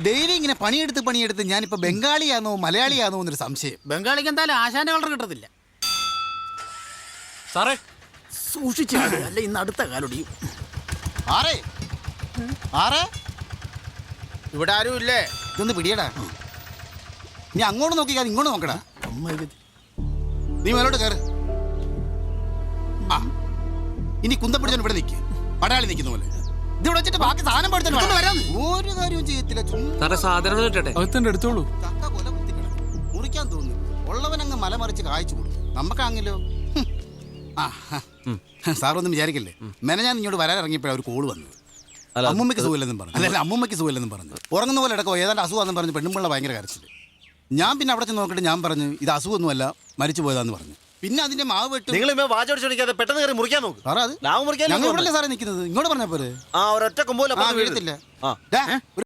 Daily ഇങ്ങനെ പണിയെടുത്ത് ഞാനിപ്പോ ബംഗാളിയാണോ മലയാളിയാണോ എന്നൊരു സംശയം. ബംഗാളിക്ക് എന്തായാലും ആശാന്റെ കളർ കിട്ടത്തില്ല സാറേ. സൂക്ഷിച്ചു അല്ല ഇന്ന് അടുത്ത കാലൊടിയും. ആറേ ആറേ ഇവിടെ ആരും ഇല്ലേ? ഇതൊന്ന് പിടിയടാ. നീ അങ്ങോട്ട് നോക്കിക്കാ, ഇങ്ങോട്ട് നോക്കടാ. നീ മേലോട്ട് കയറ്. ആ ഇനി കുന്തപ്പിടിച്ചാൽ ഇവിടെ നിൽക്കുക, പടയാളി നിൽക്കുന്ന പോലെ. ഇത് ഇവിടെ വെച്ചിട്ട് ബാക്കി സാധനം പഠിച്ചാൽ വരാം. ഒരു കാര്യവും ചെയ്യത്തില്ല. സാറേ സാധനം അകത്തന്നെ എടുത്തോളൂ. ചക്ക കൊല കുത്തി കിടക്കും, മുറിക്കാൻ തോന്നുന്നു. ഉള്ളവനങ്ങ് മലമറിച്ച് കായ്ച്ചു കൊടുക്കും. നമുക്കാണെങ്കിലോ സാറൊന്നും വിചാരിക്കല്ലേ. ഞാൻ ഇങ്ങോട്ട് വരാൻ ഇറങ്ങിയപ്പോഴാണ് ഒരു കോള് വന്നത്. അമ്മൂമ്മയ്ക്ക് സുഖമില്ലെന്നും പറഞ്ഞു. അല്ല അമ്മൂമ്മയ്ക്ക് സുഖമില്ലെന്നും പറഞ്ഞു. ഉറങ്ങുന്ന പോലെ ഇടക്കോ ഏതാണ്ട് അസുഖമാണെന്ന് പറഞ്ഞ് പെണ്ണുമ്പിള്ള ഭയങ്കര കരച്ചിൽ. ഞാൻ പിന്നെ അവിടെ ചെന്ന് നോക്കിയിട്ട് ഞാൻ പറഞ്ഞു ഇത് അസുഖമൊന്നുമല്ല, മരിച്ചു പോയതാന്ന് പറഞ്ഞു. പിന്നെ അതിന്റെ മാവ് വെട്ട് നിങ്ങൾ വാചോടിച്ചോടിക്കാതെ പെട്ടെന്ന് കയറി മുറിക്കാൻ നോക്ക്. സാറേ അത് ഞങ്ങൾ ഇവിടെ സാറേ നിൽക്കുന്നത്, ഇങ്ങോട്ട് പറഞ്ഞാൽ പോരെ. ഒരൊറ്റ കൊമ്പോല വീഴത്തില്ല.